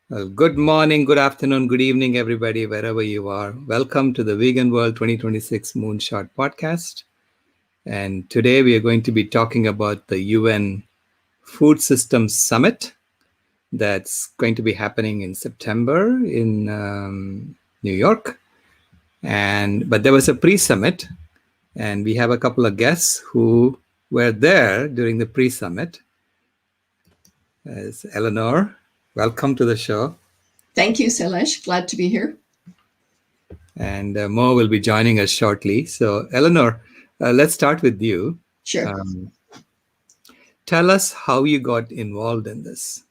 Well, good morning, good afternoon, good evening, everybody, wherever you are. Welcome to the Vegan World 2026 Moonshot podcast. And today we are going to be talking about the UN Food Systems Summit that's going to be happening in September in New York. But there was a pre-summit, and we have a couple of guests who were there during the pre-summit. As Eleanor, welcome to the show. Thank you, Sailesh. Glad to be here. And Mo will be joining us shortly. So, Eleanor, let's start with you. Sure. Tell us how you got involved in this.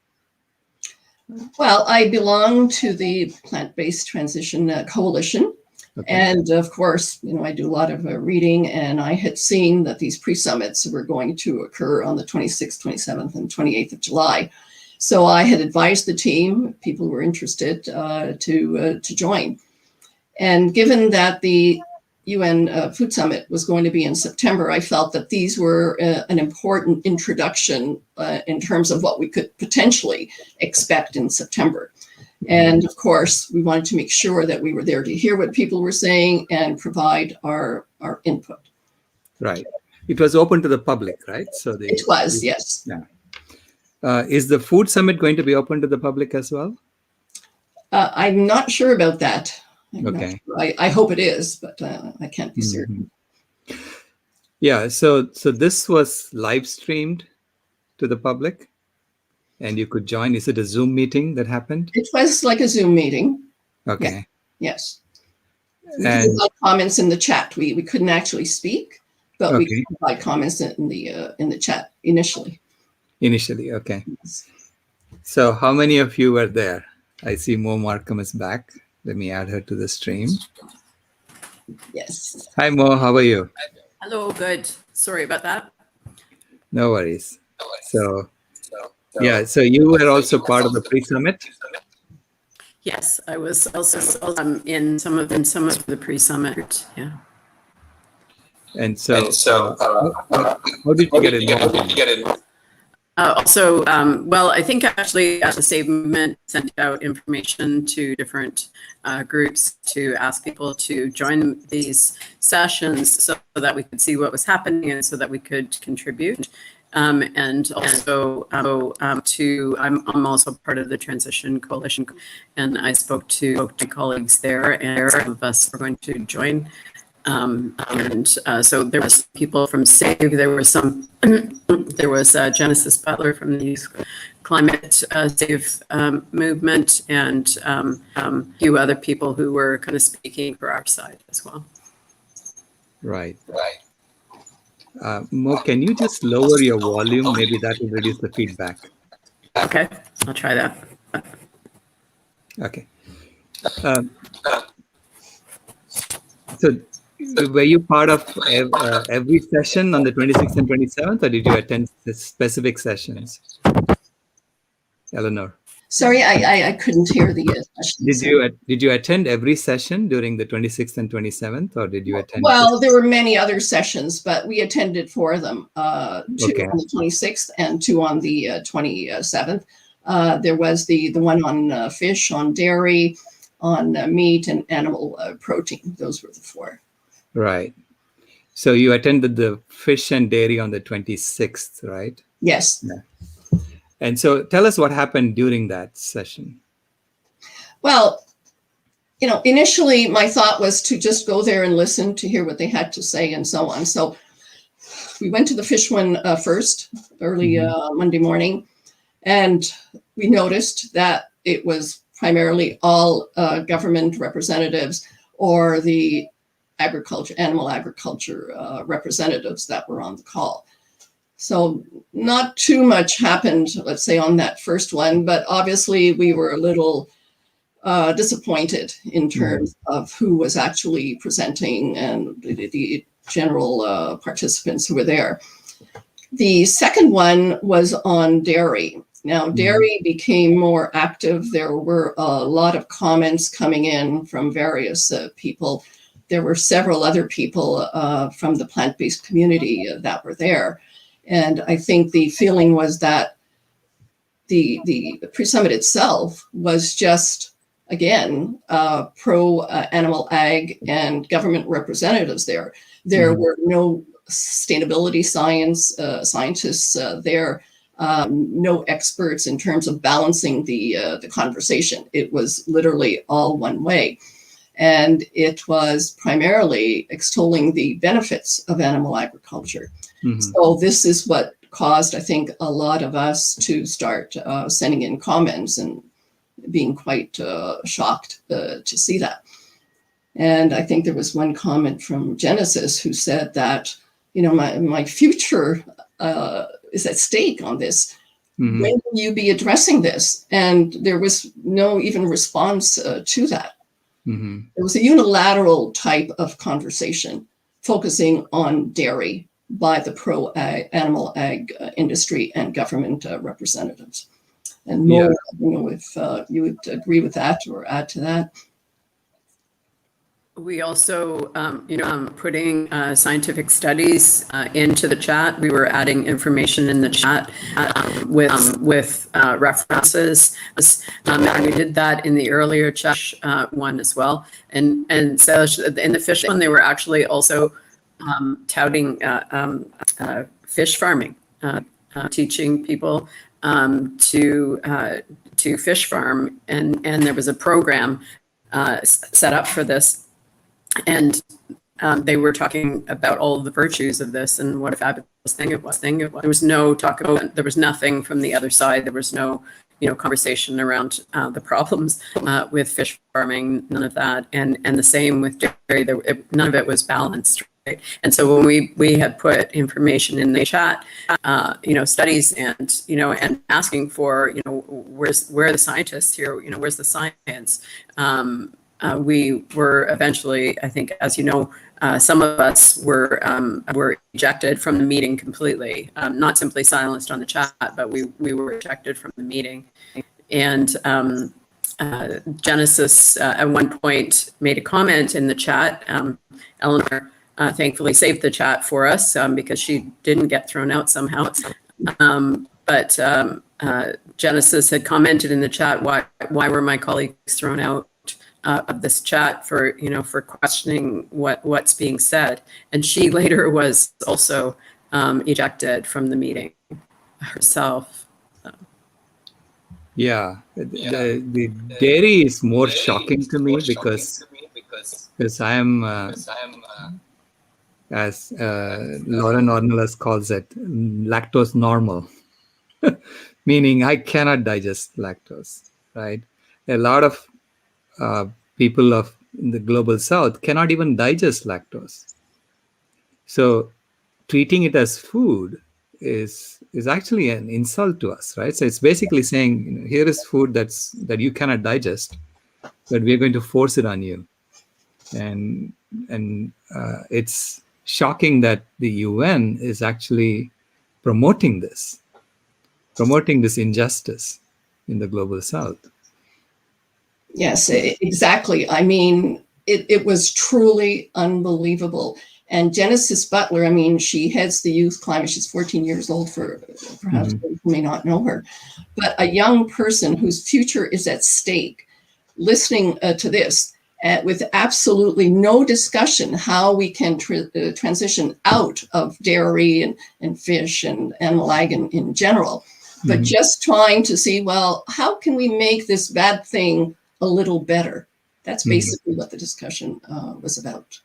Well, I belong to the Plant-Based Transition Coalition. Okay. And of course, I do a lot of reading, and I had seen that these pre-summits were going to occur on the 26th, 27th, and 28th of July. So I had advised the team, people who were interested, to join. And given that the UN Food Summit was going to be in September, I felt that these were an important introduction in terms of what we could potentially expect in September. And of course, we wanted to make sure that we were there to hear what people were saying and provide our input. Right. It was open to the public, right? It was, yes. Yeah. Is the food summit going to be open to the public as well? I'm not sure about that. Okay. Sure. I hope it is, but I can't be certain. Yeah. So this was live streamed to the public, and you could join. Is it a Zoom meeting that happened? It was like a Zoom meeting. Okay. Yeah. Yes. We could provide comments in the chat. We couldn't actually speak, but we could provide comments in the chat initially. Initially, okay. Yes. So how many of you were there? I see Mo Markham is back. Let me add her to the stream. Yes. Hi, Mo. How are you? Hello. Good. Sorry about that. No worries. So you were also part of the pre-summit? Yes, I was also in some of the pre-summit. Yeah. And so how did you get involved? Well, I think actually the Save Movement sent out information to different groups to ask people to join these sessions so that we could see what was happening and so that we could contribute. And also I'm also part of the Transition Coalition, and I spoke to my colleagues there, and some of us are going to join. So there was people from SAVE, there was Genesis Butler from the Youth Climate SAVE movement, and a few other people who were kind of speaking for our side as well. Right. Mo, can you just lower your volume? Maybe that will reduce the feedback. Okay, I'll try that. Okay. So were you part of every session on the 26th and 27th, or did you attend specific sessions? Eleanor. Sorry, I couldn't hear the question. Did you attend every session during the 26th and 27th, or did you attend? Well, there were many other sessions, but we attended 4 of them, 2 on the 26th and 2 on the 27th. There was the one on fish, on dairy, on meat and animal protein. Those were the 4. Right. So you attended the fish and dairy on the 26th, right? Yes. Yeah. And so tell us what happened during that session. Well, initially my thought was to just go there and listen to hear what they had to say and so on. So we went to the fish one first, early Monday morning, and we noticed that it was primarily all government representatives or the animal agriculture representatives that were on the call. So not too much happened, let's say, on that first one, but obviously we were a little disappointed in terms of who was actually presenting and the general participants who were there. The second one was on dairy. Now, dairy became more active. There were a lot of comments coming in from various people. There were several other people from the plant-based community that were there. And I think the feeling was that the pre-summit itself was just, again, pro-animal ag and government representatives there. There were no sustainability scientists there, no experts in terms of balancing the conversation. It was literally all one way. And it was primarily extolling the benefits of animal agriculture. So this is what caused, I think, a lot of us to start sending in comments and being quite shocked to see that. And I think there was one comment from Genesis who said that, my future is at stake on this. When will you be addressing this? And there was no even response to that. It was a unilateral type of conversation focusing on dairy by the pro-animal ag industry and government representatives. And Mo, I don't know if you would agree with that or add to that. We also, putting scientific studies into the chat. We were adding information in the chat with references. And we did that in the earlier chat one as well. And so in the fish one, they were actually also touting fish farming, teaching people to fish farm. And there was a program set up for this. And they were talking about all of the virtues of this and what a fabulous thing it was. There was no talk about, there was nothing from the other side. There was no, conversation around the problems with fish farming, none of that. And the same with dairy, none of it was balanced. Right? And so when we had put information in the chat, studies and, and asking for, where are the scientists here? Where's the science? We were eventually, I think, as you know, some of us were ejected from the meeting completely, not simply silenced on the chat, but we were ejected from the meeting. And Genesis at one point made a comment in the chat. Eleanor thankfully saved the chat for us because she didn't get thrown out somehow. But Genesis had commented in the chat, why were my colleagues thrown out of this chat for questioning what's being said, and she later was also ejected from the meeting herself. Yeah, the dairy is more shocking to me because I am, as Lauren Ornelas calls it, lactose normal, meaning I cannot digest lactose. Right, a lot of people in the global south cannot even digest lactose. So treating it as food is actually an insult to us, right? So it's basically saying, here is food that you cannot digest, but we're going to force it on you. And it's shocking that the UN is actually promoting this injustice in the global south. Yes, exactly. I mean, it was truly unbelievable. And Genesis Butler, I mean, she heads the youth climate. She's 14 years old, for perhaps those who may not know her. But a young person whose future is at stake, listening to this with absolutely no discussion how we can transition out of dairy and fish and animal ag in general, but just trying to see, well, how can we make this bad thing a little better? That's basically what the discussion was about.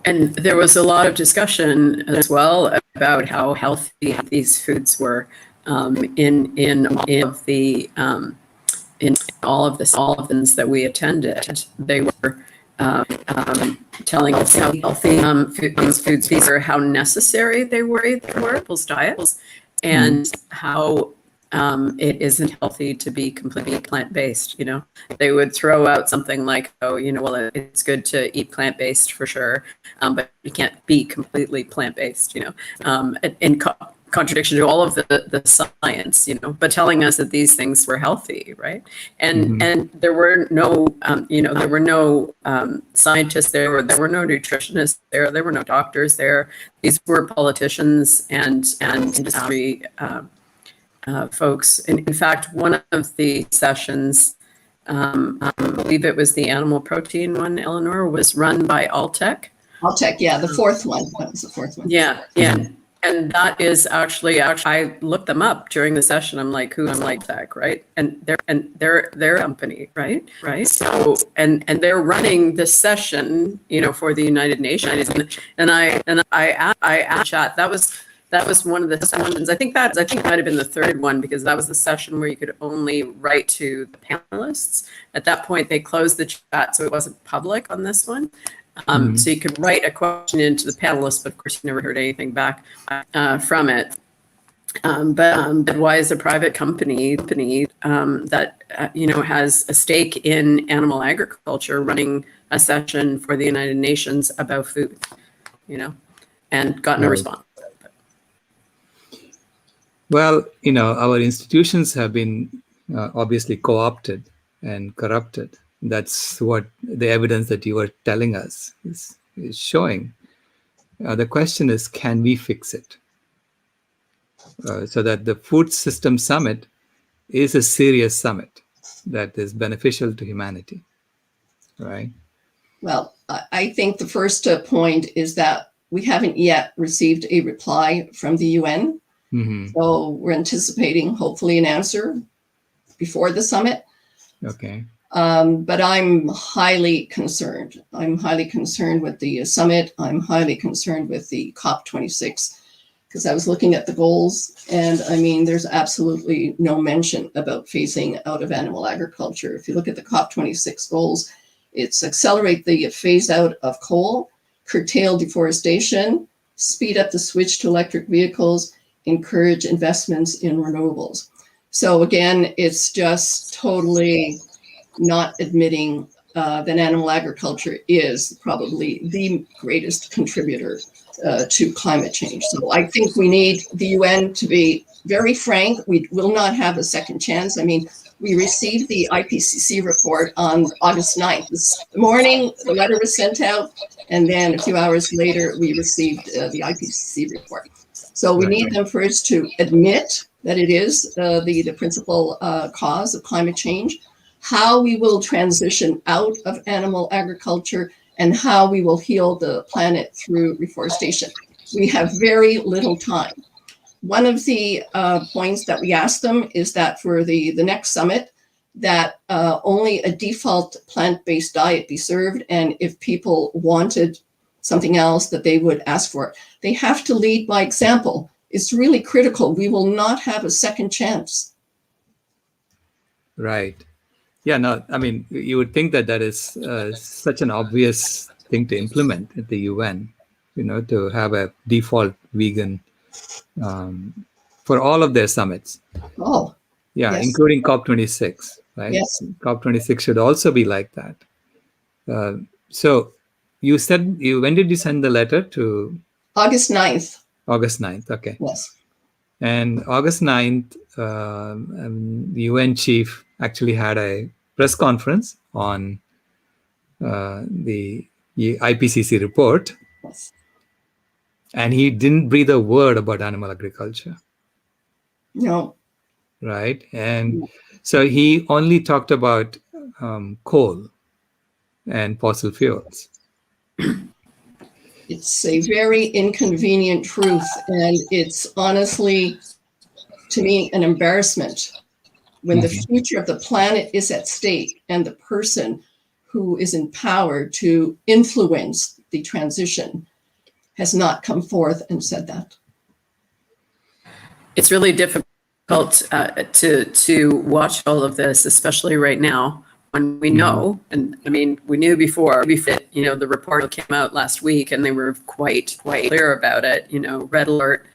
And there was a lot of discussion as well about how healthy these foods were in all of the things that we attended. They were telling us how healthy these foods were, how necessary they were people's diets, and how it isn't healthy to be completely plant-based. They would throw out something like, well, it's good to eat plant-based for sure, but you can't be completely plant-based, in contradiction to all of the science, but telling us that these things were healthy, right? And there were no, there were no scientists there, there were no nutritionists there were no doctors there. These were politicians and industry folks. In fact, one of the sessions, I believe it was the animal protein one, Eleanor, was run by Alltech. Alltech, yeah, the fourth one. That was the fourth one. Yeah, yeah. And that is actually, I looked them up during the session. I'm like, who's Alltech, right? And they're a company, right? So and they're running this session, for the United Nations. And I asked chat. That was one of the sessions. I think it might have been the third one, because that was the session where you could only write to the panelists. At that point, they closed the chat, so it wasn't public on this one. So you could write a question into the panelists, but of course you never heard anything back from it. But why is a private company that has a stake in animal agriculture running a session for the United Nations about food, and got no response? Well, our institutions have been obviously co-opted and corrupted. That's what the evidence that you are telling us is showing. The question is, can we fix it? So that the Food System Summit is a serious summit that is beneficial to humanity, right? Well, I think the first point is that we haven't yet received a reply from the UN. So we're anticipating, hopefully, an answer before the summit. Okay. But I'm highly concerned. I'm highly concerned with the summit. I'm highly concerned with the COP26, because I was looking at the goals, and I mean, there's absolutely no mention about phasing out of animal agriculture. If you look at the COP26 goals, it's accelerate the phase out of coal, curtail deforestation, speed up the switch to electric vehicles, encourage investments in renewables. So again, it's just totally not admitting that animal agriculture is probably the greatest contributor to climate change. So I think we need the UN to be very frank. We will not have a second chance. I mean, we received the IPCC report on August 9th. This morning, the letter was sent out, and then a few hours later, we received the IPCC report. So we need them first to admit that it is the principal cause of climate change, how we will transition out of animal agriculture, and how we will heal the planet through reforestation. We have very little time. One of the points that we asked them is that for the next summit, that only a default plant-based diet be served, and if people wanted something else, that they would ask for it. They have to lead by example. It's really critical. We will not have a second chance. Right. Yeah, no, I mean, you would think that is such an obvious thing to implement at the UN, to have a default vegan for all of their summits. Oh, yeah, yes. Including COP26, right? Yes. COP26 should also be like that. So you said, when did you send the letter to? August 9th. August 9th, okay. Yes. And August 9th, the UN chief actually had a press conference on the IPCC report. Yes. And he didn't breathe a word about animal agriculture. No. Right. And so he only talked about coal and fossil fuels. It's a very inconvenient truth, and it's honestly, to me, an embarrassment when the future of the planet is at stake and the person who is in power to influence the transition has not come forth and said that. It's really difficult to watch all of this, especially right now, when we know, and I mean, we knew before, the report came out last week, and they were quite clear about it, red alert.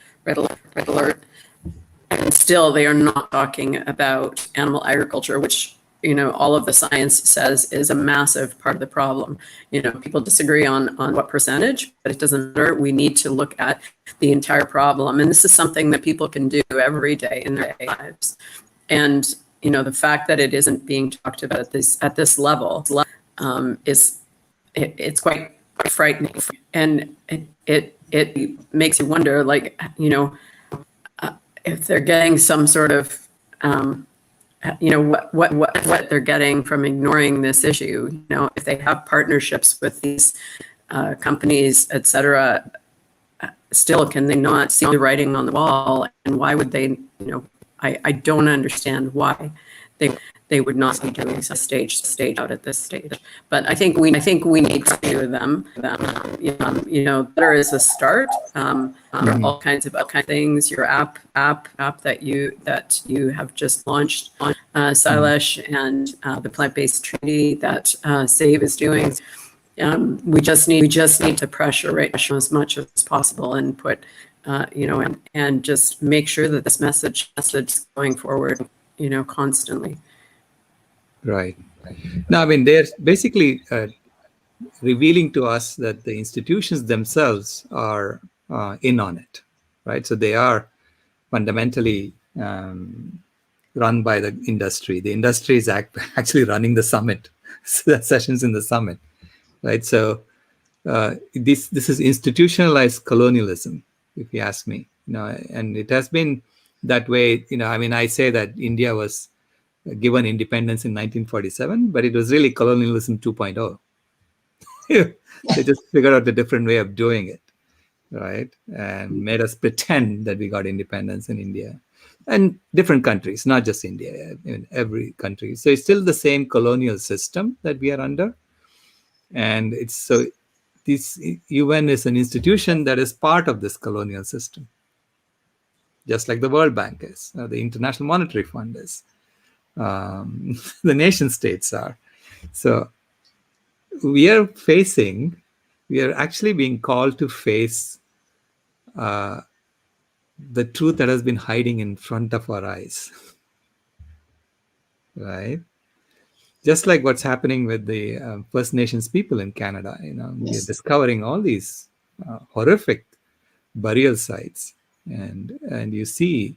And still, they are not talking about animal agriculture, which, all of the science says is a massive part of the problem. People disagree on what percentage, but it doesn't matter. We need to look at the entire problem. And this is something that people can do every day in their lives. And, the fact that it isn't being talked about at this level it's quite frightening. And it makes you wonder, if they're getting some sort of, what they're getting from ignoring this issue, if they have partnerships with these companies, et cetera, still, can they not see the writing on the wall? And why would they, I don't understand why they would not be doing a stage out at this stage. But I think we need to do them. There is a start. All kinds of things. Your app that you have just launched on Silesh, and the plant-based treaty that SAVE is doing. We just need to pressure as much as possible and put, and just make sure that this message is going forward, constantly. Right. No, I mean, they're basically revealing to us that the institutions themselves are in on it, right? So they are fundamentally run by the industry. The industry is actually running the summit, sessions in the summit, right? So this is institutionalized colonialism, if you ask me. And it has been that way. I mean, I say that India was given independence in 1947, but it was really colonialism 2.0. They just figured out a different way of doing it, right? And made us pretend that we got independence in India. And different countries, not just India, in every country. So it's still the same colonial system that we are under. And this UN is an institution that is part of this colonial system, just like the World Bank is, the International Monetary Fund is. The nation states are. So we are actually being called to face the truth that has been hiding in front of our eyes, right? Just like what's happening with the First Nations people in Canada. We are discovering all these horrific burial sites, and you see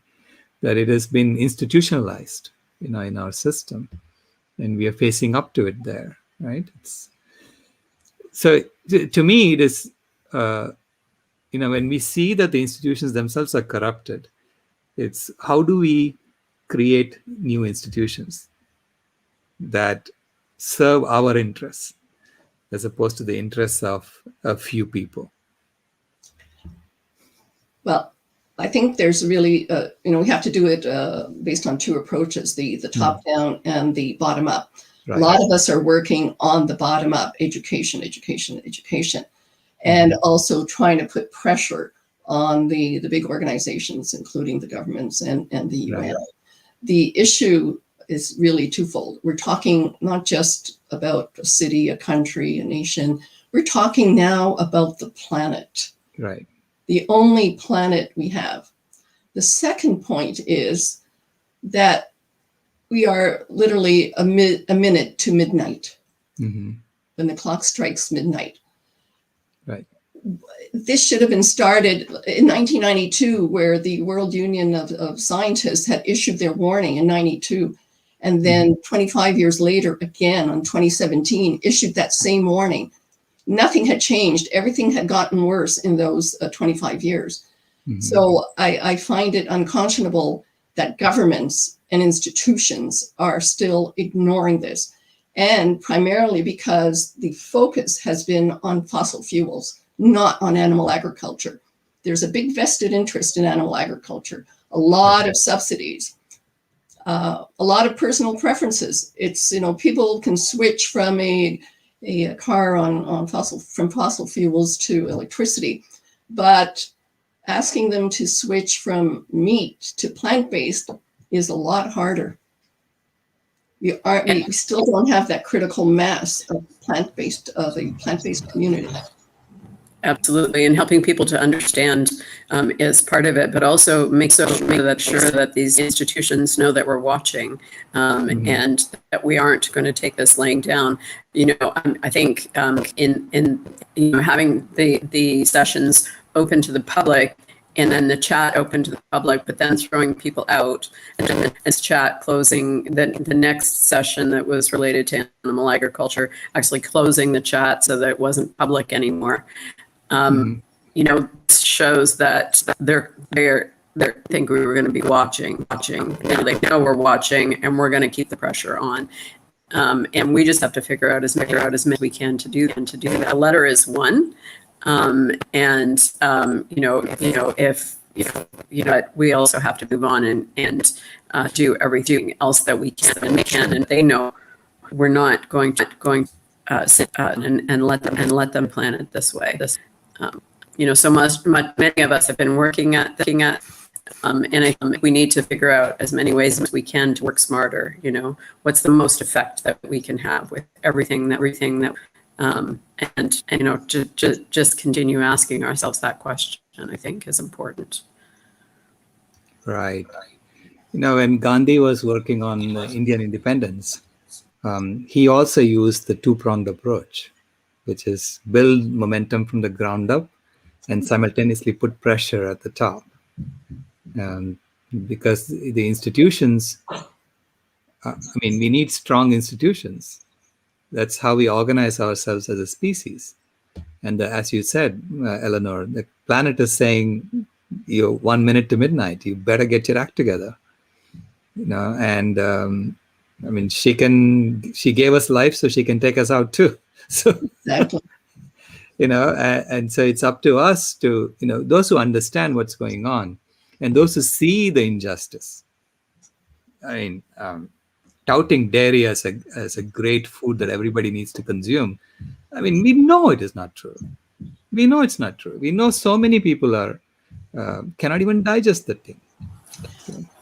that it has been institutionalized in our system, and we are facing up to it there, right? So to me, it is, when we see that the institutions themselves are corrupted, it's how do we create new institutions that serve our interests as opposed to the interests of a few people? Well, I think there's really, we have to do it based on two approaches, the top down and the bottom up. Right. A lot of us are working on the bottom up, education, and also trying to put pressure on the big organizations, including the governments and the UN. Right. The issue is really twofold. We're talking not just about a city, a country, a nation. We're talking now about the planet. Right. The only planet we have. The second point is that we are literally a minute to midnight, when the clock strikes midnight. Right. This should have been started in 1992, where the World Union of Scientists had issued their warning in 92. And then 25 years later, again, in 2017, issued that same warning. Nothing had changed. Everything had gotten worse in those 25 years. So I find it unconscionable that governments and institutions are still ignoring this. And primarily because the focus has been on fossil fuels, not on animal agriculture. There's a big vested interest in animal agriculture, a lot of subsidies, a lot of personal preferences. It's, people can switch from a car from fossil fuels to electricity, but asking them to switch from meat to plant-based is a lot harder. We still don't have that critical mass of the plant-based community. Absolutely, and helping people to understand is part of it, but also make sure that these institutions know that we're watching, and that we aren't going to take this laying down. I think in having the sessions open to the public, and then the chat open to the public, but then throwing people out, and then this chat closing the next session that was related to animal agriculture, actually closing the chat so that it wasn't public anymore. Shows that think we were going to be watching. They know we're watching, and we're going to keep the pressure on. And we just have to figure out as many as we can to do that. A letter is one, if we also have to move on and do everything else that we can, and they know we're not going to sit and let them plan it this way. So many of us have been working at, and I think we need to figure out as many ways as we can to work smarter. What's the most effect that we can have with everything that, just continue asking ourselves that question, I think, is important. Right. When Gandhi was working on Indian independence, he also used the two-pronged approach, which is build momentum from the ground up and simultaneously put pressure at the top. Because the institutions, we need strong institutions. That's how we organize ourselves as a species. And as you said, Eleanor, the planet is saying, 1 minute to midnight, you better get your act together. And she gave us life so she can take us out too. So, Exactly. And so it's up to us to, those who understand what's going on and those who see the injustice. Touting dairy as a great food that everybody needs to consume. We know it is not true. We know it's not true. We know so many people cannot even digest the thing.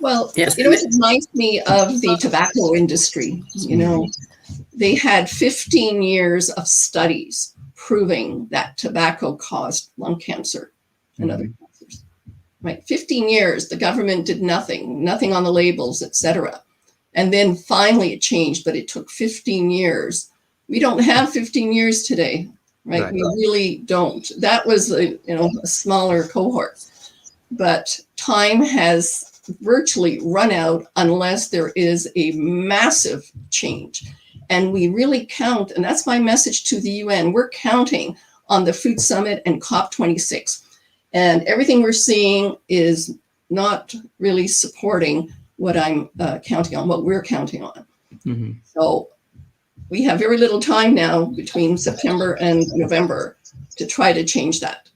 Well, yes. It reminds me of the tobacco industry. They had 15 years of studies proving that tobacco caused lung cancer and other cancers. Right, 15 years, the government did nothing on the labels, etc. And then finally it changed, but it took 15 years. We don't have 15 years today, right? We really don't. That was a smaller cohort. But time has virtually run out unless there is a massive change. And we really count, and that's my message to the UN, we're counting on the Food Summit and COP26. And everything we're seeing is not really supporting what I'm counting on, what we're counting on. Mm-hmm. So we have very little time now between September and November to try to change that.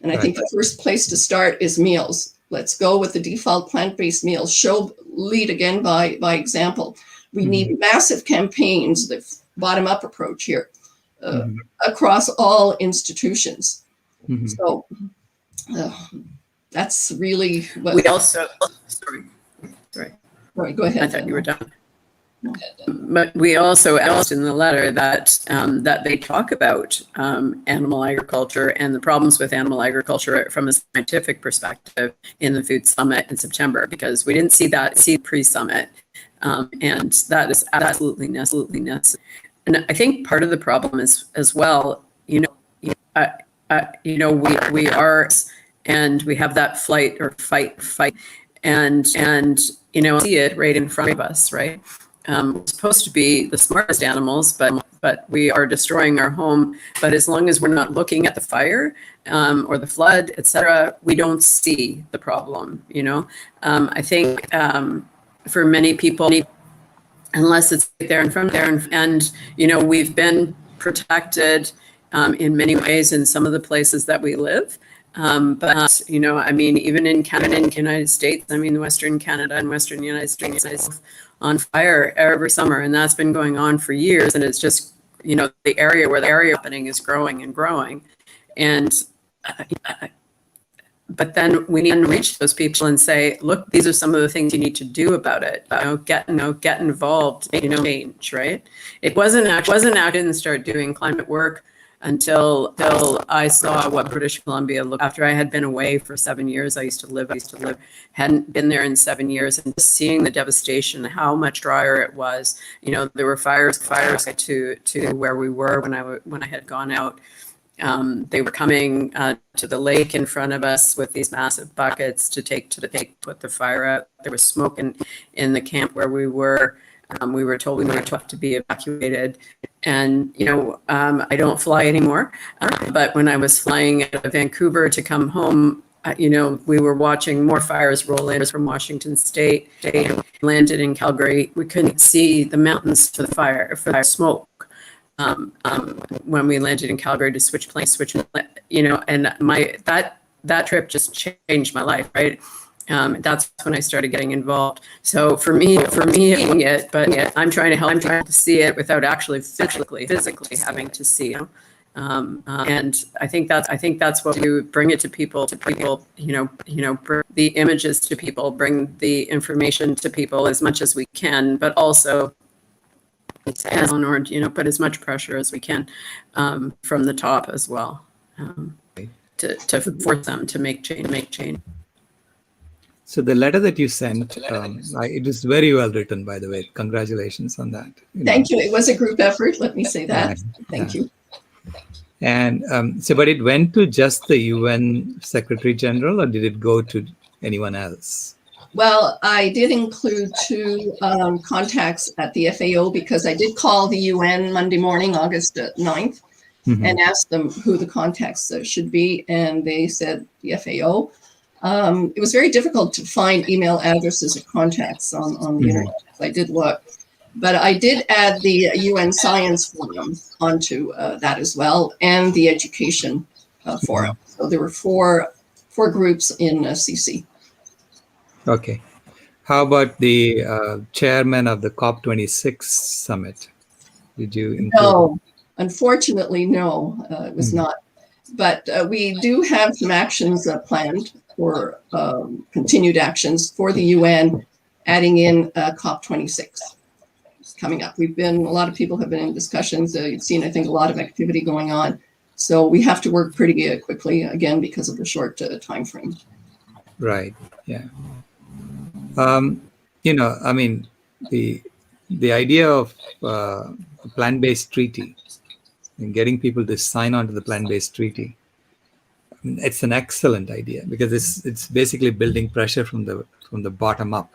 And I think the first place to start is meals. Let's go with the default plant-based meals. Lead again by example. We need massive campaigns, the bottom-up approach here, across all institutions. Mm-hmm. So that's really what we also. Sorry. Right, go ahead. I thought you were done. But we also asked in the letter that that they talk about animal agriculture and the problems with animal agriculture from a scientific perspective in the Food Summit in September, because we didn't see pre-summit, and that is absolutely necessary. And I think part of the problem is as well, we are, and we have that flight or fight, and see it right in front of us, right? We're supposed to be the smartest animals, but we are destroying our home. But as long as we're not looking at the fire or the flood, etc., we don't see the problem. I think for many people, unless it's right there in front there, and we've been protected in many ways in some of the places that we live. But even in Canada and the United States, Western Canada and Western United States is on fire every summer, and that's been going on for years. And it's just, the area where the area happening is growing and growing. And, but then we need to reach those people and say, look, these are some of the things you need to do about it. Get involved, change, right? It wasn't I didn't start doing climate work until I saw what British Columbia looked. After I had been away for 7 years, I used to live, hadn't been there in 7 years, and just seeing the devastation, how much drier it was. There were fires to where we were when I had gone out. They were coming to the lake in front of us with these massive buckets to put the fire out. There was smoke in the camp where we were. We were told we were to be evacuated. And, I don't fly anymore. But when I was flying out of Vancouver to come home, we were watching more fires roll in from Washington State. They landed in Calgary. We couldn't see the mountains for the smoke. When we landed in Calgary to switch planes, and that trip just changed my life, right? That's when I started getting involved. So for me, but I'm trying to help. I'm trying to see it without actually physically having to see it. And I think that's what we bring it to people. Bring the images to people, bring the information to people as much as we can, but also put as much pressure as we can from the top as well, to force them to make change. So the letter that you sent, it was very well written, by the way. Congratulations on that. Thank you. It was a group effort. Let me say that. Thank you. And but it went to just the UN Secretary General, or did it go to anyone else? Well, I did include two contacts at the FAO, because I did call the UN Monday morning, August 9th, and asked them who the contacts should be. And they said the FAO. It was very difficult to find email addresses of contacts on the internet. I did look, but I did add the UN Science Forum onto that as well, and the Education Forum. So there were four groups in CC. Okay. How about the chairman of the COP26 summit? Did you include? No, unfortunately, no, it was not. But we do have some actions planned for continued actions for the UN, adding in COP26 coming up. A lot of people have been in discussions. You've seen, I think, a lot of activity going on. So we have to work pretty quickly, again, because of the short time frame. Right. Yeah. I mean, the idea of a plan-based treaty and getting people to sign on to the plan-based treaty, it's an excellent idea, because it's basically building pressure from the bottom up,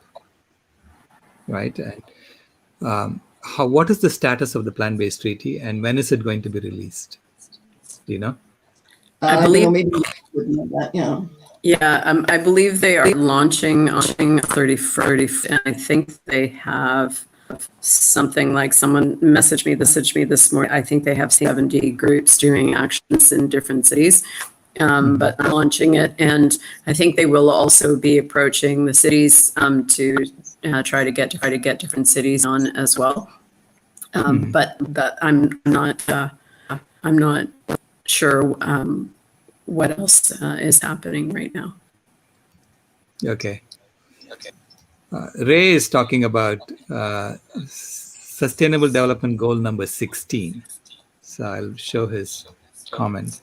right? And what is the status of the plan-based treaty, and when is it going to be released? Do you know? I believe maybe you would know that. Yeah. Yeah, I believe they are launching on 31st, and I think they have something like, someone messaged me this morning. I think they have 70 groups doing actions in different cities, but launching it. And I think they will also be approaching the cities to try to get different cities on as well. But I'm not sure what else is happening right now. Okay. Ray is talking about Sustainable Development Goal number 16. So I'll show his comment.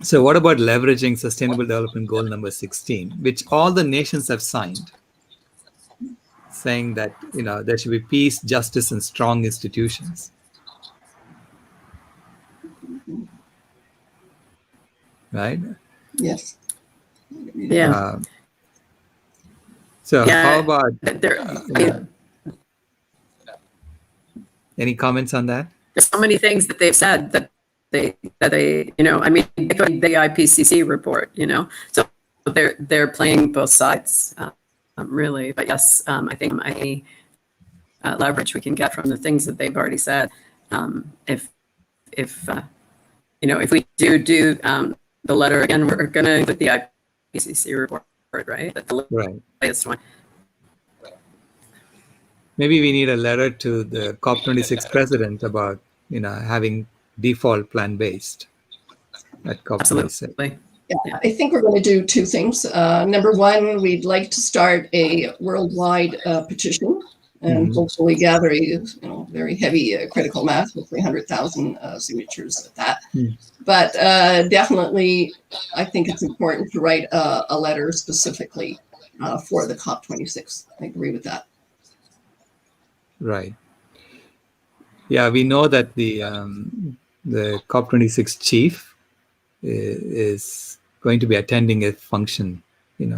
So what about leveraging Sustainable Development Goal number 16, which all the nations have signed, saying that there should be peace, justice, and strong institutions. Right? Yes. Yeah. How about any comments on that? There's so many things that they've said that they I mean, the IPCC report, so they're playing both sides, really. But yes, I think any leverage we can get from the things that they've already said, if we do the letter again, we're going to put the IPCC report, right? Right. Latest one. Maybe we need a letter to the COP26 president about having default plan-based at COP26. Absolutely. Yeah, I think we're going to do two things. Number one, we'd like to start a worldwide petition and hopefully gather a very heavy critical mass, hopefully 100,000 signatures at that. But definitely, I think it's important to write a letter specifically for the COP26. I agree with that. Right. Yeah, we know that the COP26 chief is going to be attending a function,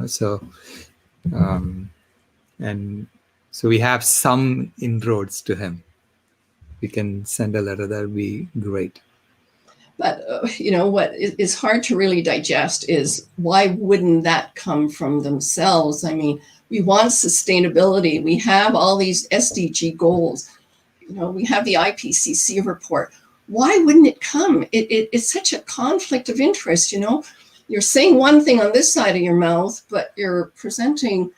so so we have some inroads to him. We can send a letter. That would be great. But, what is hard to really digest is why wouldn't that come from themselves? I mean, we want sustainability. We have all these SDG goals. We have the IPCC report. Why wouldn't it come? It's such a conflict of interest, You're saying one thing on this side of your mouth, but you're presenting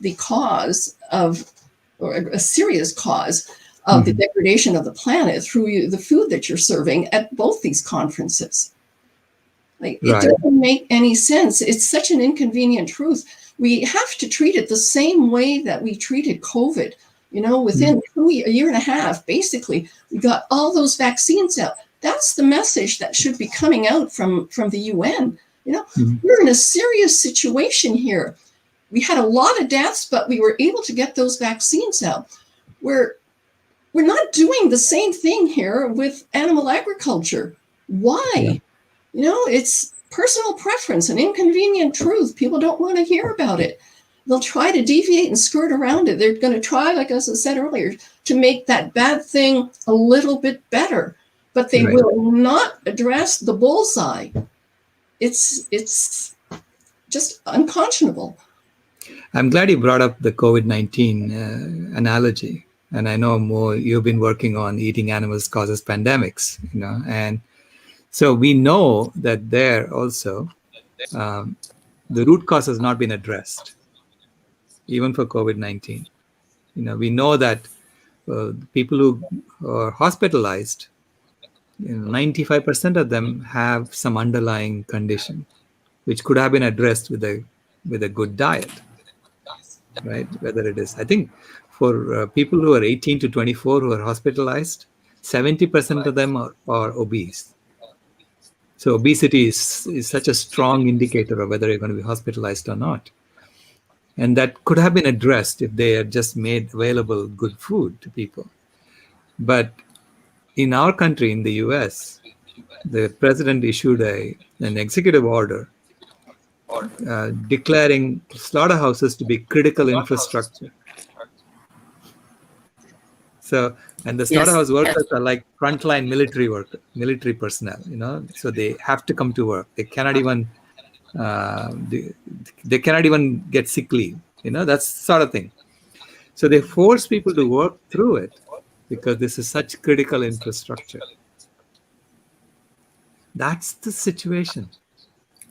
the cause of, or a serious cause of the degradation of the planet through the food that you're serving at both these conferences. It doesn't make any sense. It's such an inconvenient truth. We have to treat it the same way that we treated COVID. Within a year and a half, basically, we got all those vaccines out. That's the message that should be coming out from the UN. We're in a serious situation here. We had a lot of deaths, but we were able to get those vaccines out. We're not doing the same thing here with animal agriculture. Why? It's personal preference, an inconvenient truth. People don't want to hear about it. They'll try to deviate and skirt around it. They're going to try, like as I said earlier, to make that bad thing a little bit better, but they will not address the bullseye. It's just unconscionable. I'm glad you brought up the COVID-19 analogy. And I know more you've been working on eating animals causes pandemics, and so we know that there also the root cause has not been addressed, even for COVID-19. We know that people who are hospitalized, 95% of them have some underlying condition, which could have been addressed with a good diet, right? Whether it is, I think, for people who are 18 to 24 who are hospitalized, 70% of them are obese. So obesity is such a strong indicator of whether you're going to be hospitalized or not. And that could have been addressed if they had just made available good food to people. But in our country, in the US, the president issued an executive order declaring slaughterhouses to be critical infrastructure. So, and the slaughterhouse workers are like frontline military personnel, so they have to come to work. They cannot even get sick leave, that's sort of thing. So they force people to work through it because this is such critical infrastructure. That's the situation.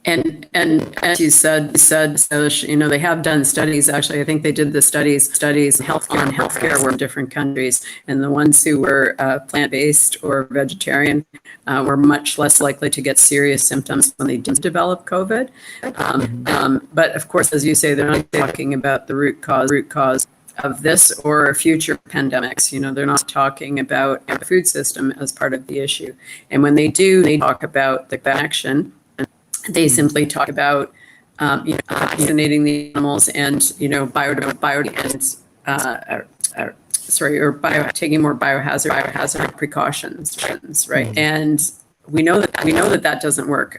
And as you said, so, they have done studies. Actually, I think they did the studies on healthcare were in different countries, and the ones who were plant-based or vegetarian were much less likely to get serious symptoms when they didn't develop COVID. But of course, as you say, they're not talking about the root cause of this or future pandemics. They're not talking about the food system as part of the issue. And when they do, they talk about the connection. They simply talk about vaccinating the animals and taking more biohazard precautions, right? And we know that doesn't work.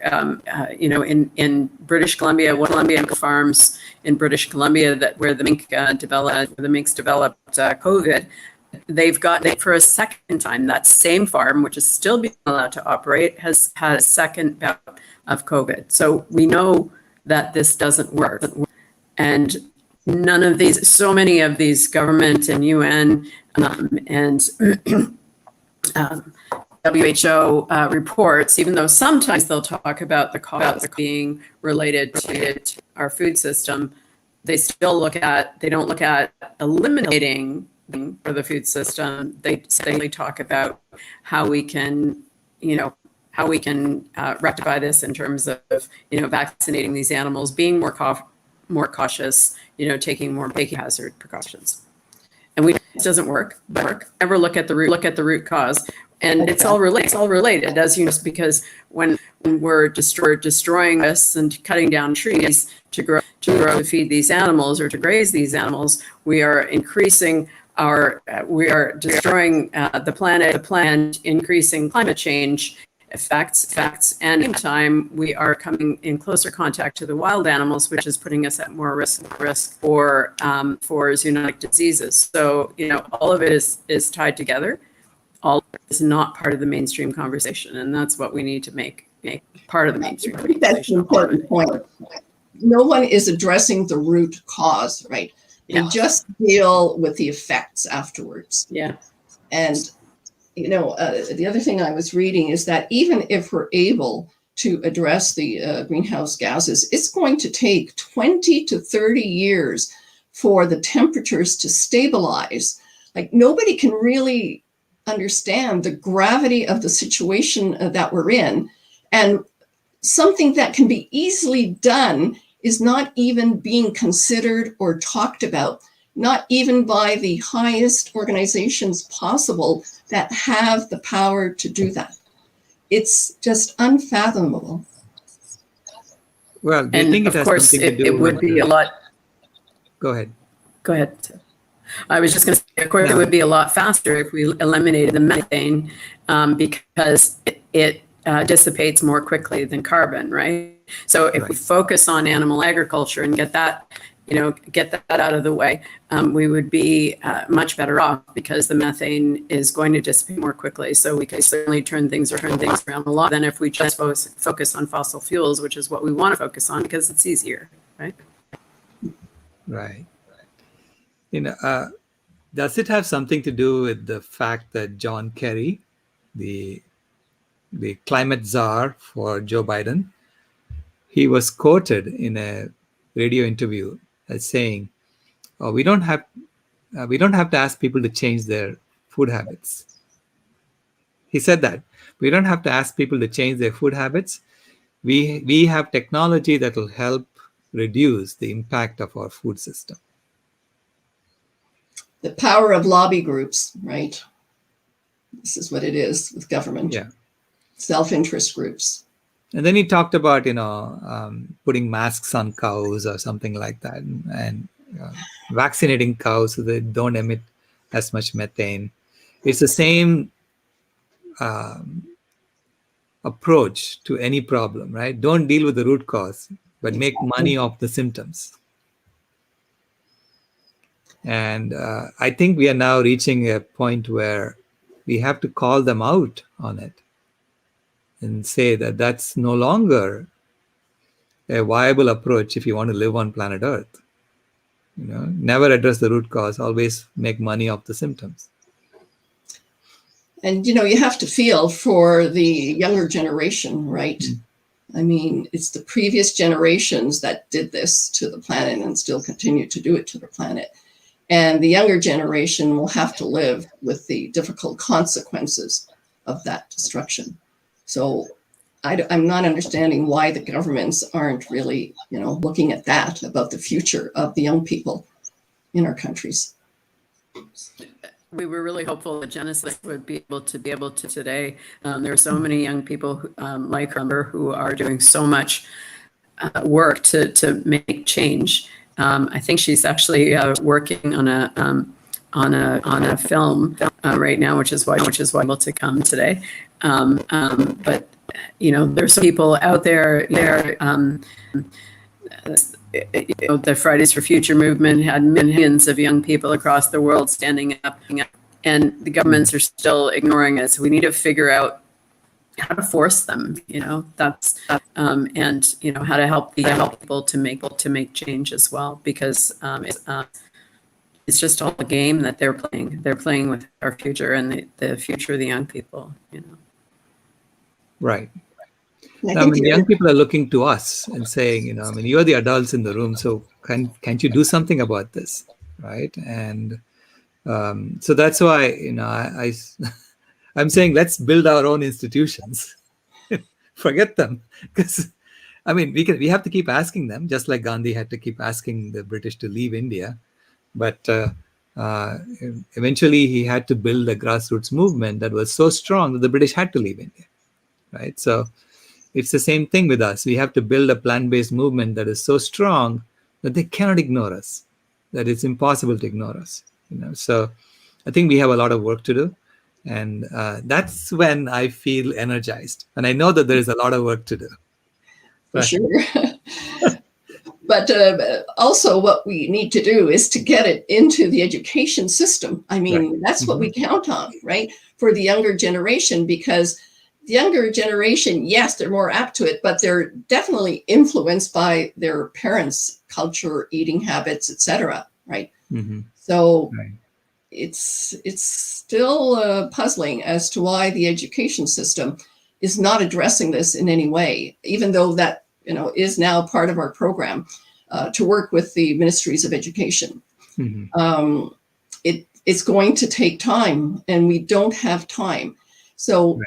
In British Columbia, one Columbia farms in British Columbia where the minks developed COVID. They've got for a second time, that same farm, which is still being allowed to operate, has had a second bout of COVID. So we know that this doesn't work. And so many of these government and UN and WHO reports, even though sometimes they'll talk about the cause being related to our food system, they don't look at eliminating for the food system. They talk about how we can rectify this in terms of vaccinating these animals, being more cautious, taking more hazard precautions. And it doesn't work. Never look at the root cause. And it's all related, as you know, because when we're destroying this and cutting down trees to grow to feed these animals or to graze these animals, we are destroying the planet and increasing climate change effects. And in time, we are coming in closer contact to the wild animals, which is putting us at more risk for zoonotic diseases. So all of it is tied together. all is not part of the mainstream conversation, and that's what we need to make part of the mainstream I think that's an conversation. important point. No one is addressing the root cause, right? Yeah. We just deal with the effects afterwards. Yeah. And, the other thing I was reading is that even if we're able to address the greenhouse gases, it's going to take 20 to 30 years for the temperatures to stabilize. Like, nobody can really understand the gravity of the situation that we're in. And something that can be easily done is not even being considered or talked about, not even by the highest organizations possible that have the power to do that. It's just unfathomable. Well, do you And think it of has course, something to do it would with be a lot. Go ahead. Go ahead. I was just going to say, of course, it would be a lot faster if we eliminated the methane, because it dissipates more quickly than carbon, right? So if we focus on animal agriculture and get that out of the way, we would be much better off, because the methane is going to dissipate more quickly. So we can certainly turn things around a lot than if we just focus on fossil fuels, which is what we want to focus on because it's easier, right? Right. Does it have something to do with the fact that John Kerry, the climate czar for Joe Biden, he was quoted in a radio interview as saying, "Oh, we don't have to ask people to change their food habits." He said that we don't have to ask people to change their food habits. We have technology that will help reduce the impact of our food system. The power of lobby groups, right? This is what it is with government. Yeah. Self-interest groups. And then he talked about, putting masks on cows or something like that, and vaccinating cows so they don't emit as much methane. It's the same approach to any problem, right? Don't deal with the root cause, but make money off the symptoms. And I think we are now reaching a point where we have to call them out on it and say that that's no longer a viable approach if you want to live on planet Earth. Never address the root cause, always make money off the symptoms. And, you have to feel for the younger generation, right? I mean, it's the previous generations that did this to the planet and still continue to do it to the planet. And the younger generation will have to live with the difficult consequences of that destruction. So I'm not understanding why the governments aren't really, looking at that, about the future of the young people in our countries. We were really hopeful that Genesis would be able to today. There are so many young people like her who are doing so much work to make change. I think she's actually working on a film right now, which is why able to come today. But there's people out there. The Fridays for Future movement had millions of young people across the world standing up, and the governments are still ignoring it. So we need to figure out how to force them, that's and how to help people to make change as well, because it's just all a game that they're playing. They're playing with our future and the future of the young people. Right. Young people are looking to us and saying, you're the adults in the room, so can't you do something about this, right? And so that's why, I'm saying let's build our own institutions. Forget them, because we have to keep asking them, just like Gandhi had to keep asking the British to leave India. But eventually he had to build a grassroots movement that was so strong that the British had to leave India, right? So it's the same thing with us. We have to build a plant-based movement that is so strong that they cannot ignore us, that it's impossible to ignore us. So I think we have a lot of work to do. And that's when I feel energized. And I know that there is a lot of work to do. For sure. But also what we need to do is to get it into the education system. I mean, Right. that's what we count on, right? For the younger generation, because the younger generation, yes, they're more apt to it, but they're definitely influenced by their parents' culture, eating habits, etc. Right? Mm-hmm. So Right. it's still puzzling as to why the education system is not addressing this in any way, even though that is now part of our program to work with the ministries of education. Mm-hmm. It's going to take time, and we don't have time. So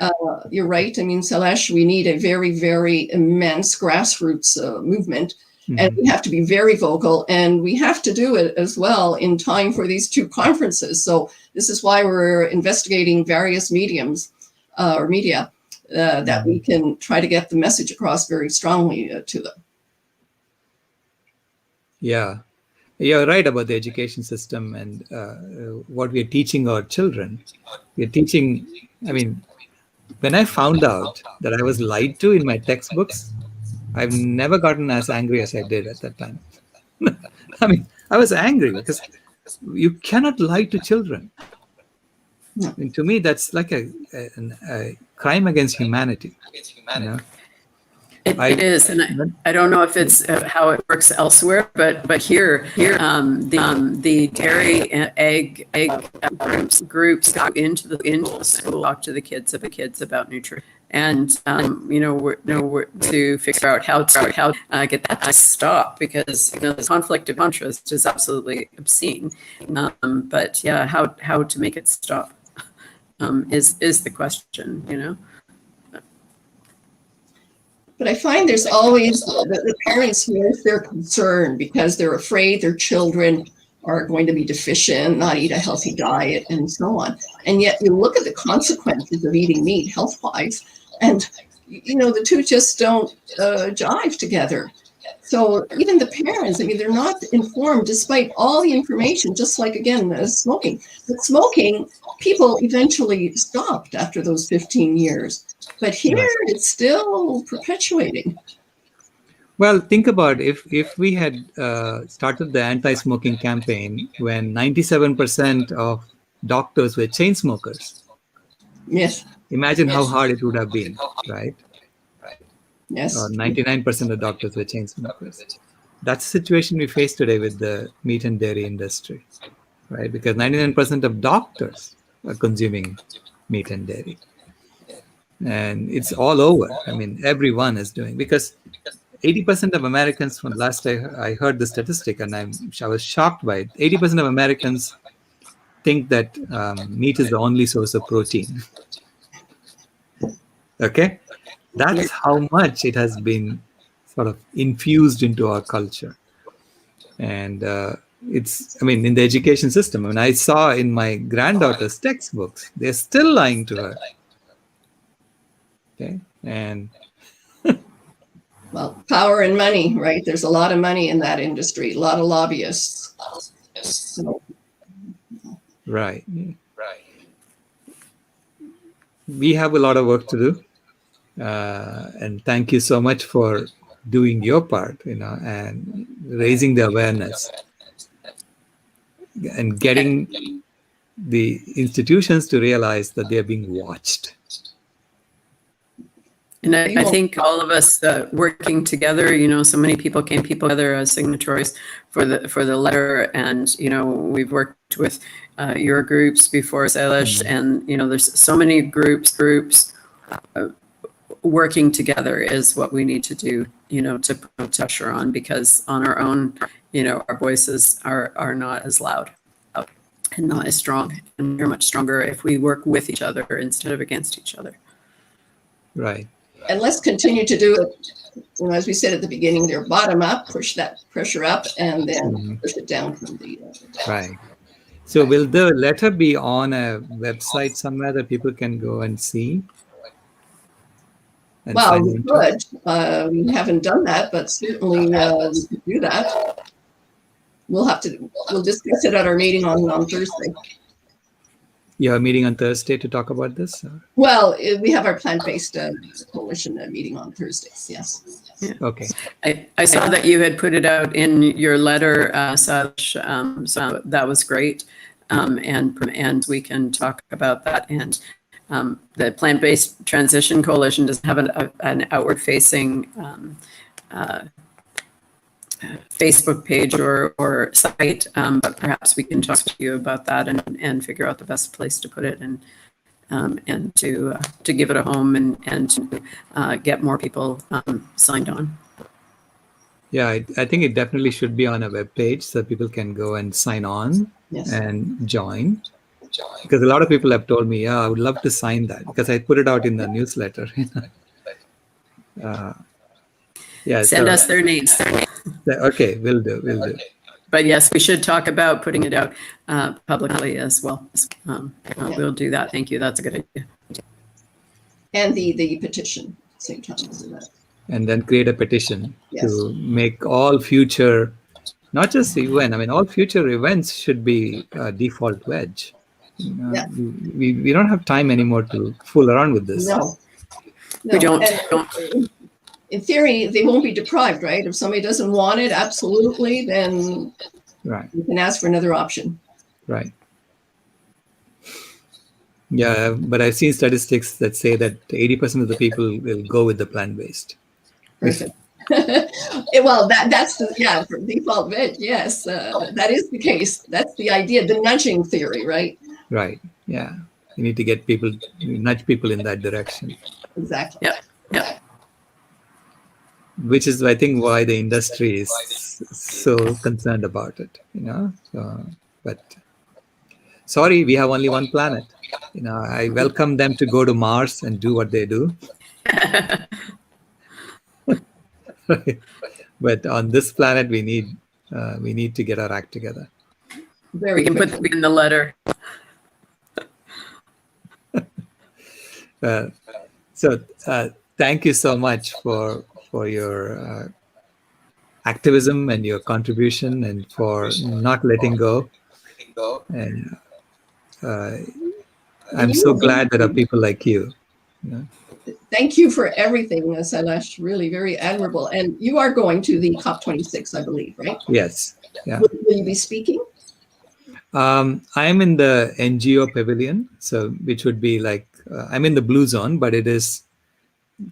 you're right. I mean, Salesh, we need a very, very immense grassroots movement, and Mm-hmm. we have to be very vocal, and we have to do it as well in time for these two conferences. So this is why we're investigating various mediums or media that we can try to get the message across very strongly to them. Yeah, you're right about the education system and what we are teaching our children. We're teaching, I mean, when I found out that I was lied to in my textbooks, I've never gotten as angry as I did at that time. I mean, I was angry because you cannot lie to children. No. And to me, that's like a crime against humanity. You know? It is, and I don't know if it's how it works elsewhere, but here the dairy and egg groups go into the school, talk to the kids about nutrition, and we're to figure out how to get that to stop, because the conflict of interest is absolutely obscene. But yeah, how to make it stop is the question. But I find there's always the parents voice their concern because they're afraid their children are going to be deficient, not eat a healthy diet, and so on. And yet you look at the consequences of eating meat health-wise, and the two just don't jive together. So even the parents, I mean, they're not informed despite all the information, just like, again, smoking. But smoking, people eventually stopped after those 15 years. But here it's still perpetuating. Well, think about if we had started the anti-smoking campaign when 97% of doctors were chain smokers. Yes. Imagine how hard it would have been, right? Yes. 99% of doctors were chain smokers. That's the situation we face today with the meat and dairy industry, right? Because 99% of doctors are consuming meat and dairy. And it's all over. I mean, everyone is doing, because 80% of Americans, from last I heard the statistic, and I was shocked by it. 80% of Americans think that meat is the only source of protein. Okay? That's how much it has been sort of infused into our culture. And in the education system, when I saw in my granddaughter's textbooks, they're still lying to her. Okay? And well, power and money, right? There's a lot of money in that industry, a lot of lobbyists. So, right. We have a lot of work to do. And thank you so much for doing your part, and raising the awareness and getting the institutions to realize that they're being watched. And I think all of us working together, so many people came together as signatories for the letter, and we've worked with your groups before, Salish, and there's so many groups working together is what we need to do, to put pressure on, because on our own, our voices are not as loud and not as strong, and we're much stronger if we work with each other instead of against each other. Right. And let's continue to do it, as we said at the beginning, they're bottom up, push that pressure up, and then push it down from the right. So will the letter be on a website somewhere that people can go and see? And well, we could. We haven't done that, but certainly we could do that. We'll discuss it at our meeting on Thursday. You have a meeting on Thursday to talk about this? Well, we have our plant-based coalition meeting on Thursdays. Yes. Yeah. Okay. I saw that you had put it out in your letter, Saj, so that was great. And we can talk about that. And the Plant-Based Transition Coalition doesn't have an outward-facing Facebook page or site, but perhaps we can talk to you about that and figure out the best place to put it and to give it a home and to get more people signed on. Yeah, I think it definitely should be on a web page so people can go and sign on and join. Because a lot of people have told me, yeah, I would love to sign that because I put it out in the newsletter. Send us their names. Okay, will do. But yes, we should talk about putting it out publicly as well. We'll do that. Thank you. That's a good idea. And the petition at the same time. And then create a petition to make all future, not just the UN, I mean, all future events should be default wedge. We don't have time anymore to fool around with this. No. We don't. In theory, they won't be deprived, right? If somebody doesn't want it, absolutely, then you can ask for another option. Right. Yeah, but I've seen statistics that say that 80% of the people will go with the plant-based. Perfect. Well, that's for default veg. Yes, that is the case. That's the idea, the nudging theory, right? Right. Yeah. You need to get people, nudge people in that direction. Exactly. Yeah. Which is, I think, why the industry is so concerned about it. But sorry, we have only one planet. I welcome them to go to Mars and do what they do. But on this planet, we need to get our act together. We can put them in the letter. So thank you so much for your activism and your contribution and for not letting go. And I'm so glad there are people like you. Thank you for everything, Sailesh. Really very admirable. And you are going to the COP26, I believe, right? Yes. Yeah. Will you be speaking? I'm in the NGO pavilion, which would be like, I'm in the blue zone, but it is,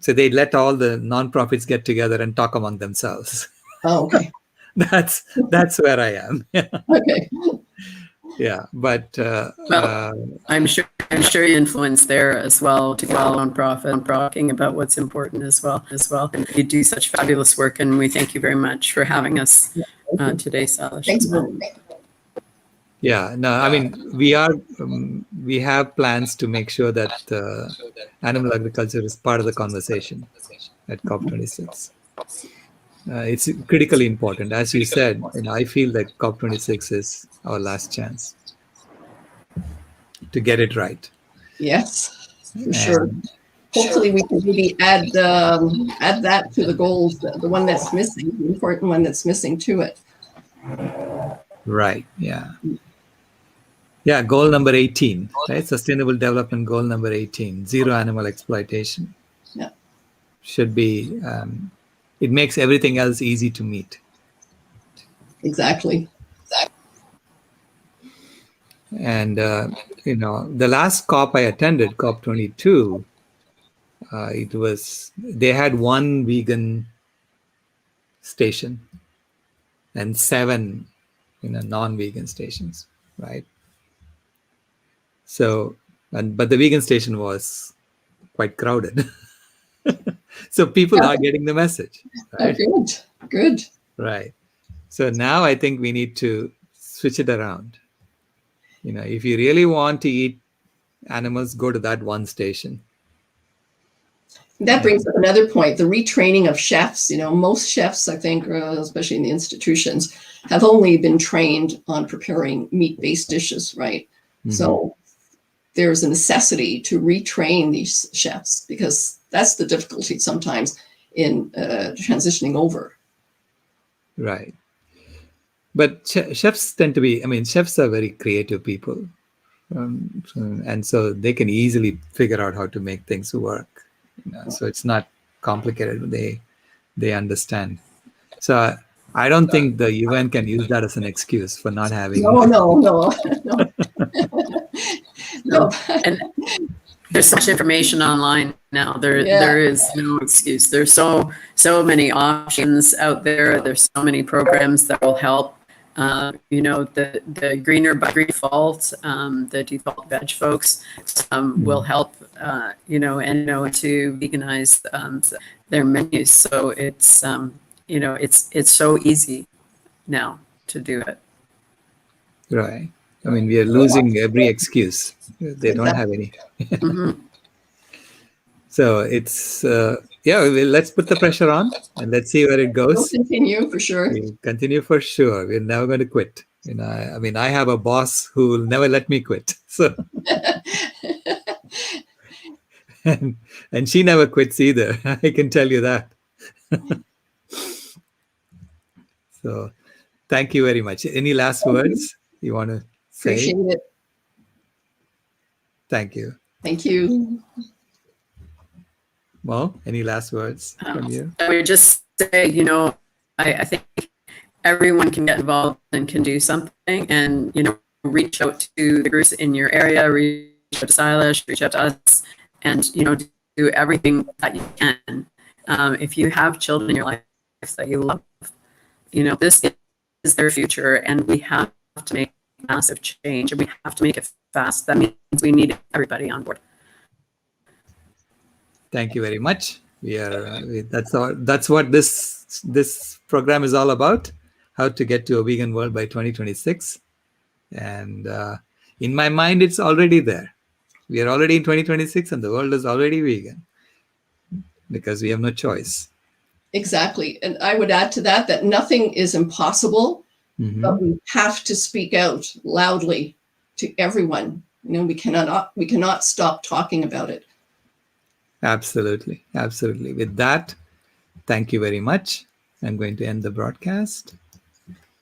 so they let all the nonprofits get together and talk among themselves. Oh, okay. That's where I am. Okay. Yeah, but I'm sure you influence there as well to get nonprofit and talking about what's important as well. And you do such fabulous work, and we thank you very much for having us today, Salish. Thanks. Yeah, no, I mean, we have plans to make sure that animal agriculture is part of the conversation at COP26. It's critically important. As you said, I feel that COP26 is our last chance to get it right. Yes, for sure. Hopefully we can maybe add that to the goals, the one that's missing, the important one that's missing to it. Right, yeah. Yeah, goal number 18, right? Sustainable Development Goal number 18, zero animal exploitation. Yeah. Should be, it makes everything else easy to meet. Exactly. And, the last COP I attended, COP 22, they had one vegan station and 7, non-vegan stations, right? So, but the vegan station was quite crowded. So people are getting the message. Right? Oh, good. Right. So now I think we need to switch it around. If you really want to eat animals, go to that one station. That brings up another point, the retraining of chefs. Most chefs, I think, especially in the institutions, have only been trained on preparing meat-based dishes, right? Mm-hmm. So there's a necessity to retrain these chefs because that's the difficulty sometimes in transitioning over. Right. But chefs tend to be, chefs are very creative people. And so they can easily figure out how to make things work. So it's not complicated. They understand. So I don't think the UN can use that as an excuse for not having. No, no. No. And there's such information online now. There is no excuse. There's so many options out there. There's so many programs that will help. The greener by default, the default veg folks will help. To veganize their menus. So it's it's so easy now to do it. Right. I mean, we are losing every excuse. They don't have any. So it's, let's put the pressure on and let's see where it We'll goes. continue for sure. We'll continue for sure. We're never going to quit. I mean, I have a boss who will never let me quit. So, and she never quits either. I can tell you that. So thank you very much. Any last words you want to say? Appreciate it. Thank you. Thank you. Well, any last words from you? I would just say, I think everyone can get involved and can do something, and reach out to the groups in your area, reach out to Silas, reach out to us, and do everything that you can. If you have children in your life that you love, this is their future, and we have to make massive change, and we have to make it fast. That means we need everybody on board. Thank you very much. That's what this program is all about, how to get to a vegan world by 2026. And in my mind, it's already there. We are already in 2026 and the world is already vegan because we have no choice. Exactly. And I would add to that nothing is impossible, but we have to speak out loudly to everyone. We cannot stop talking about it. Absolutely. With that, thank you very much. I'm going to end the broadcast.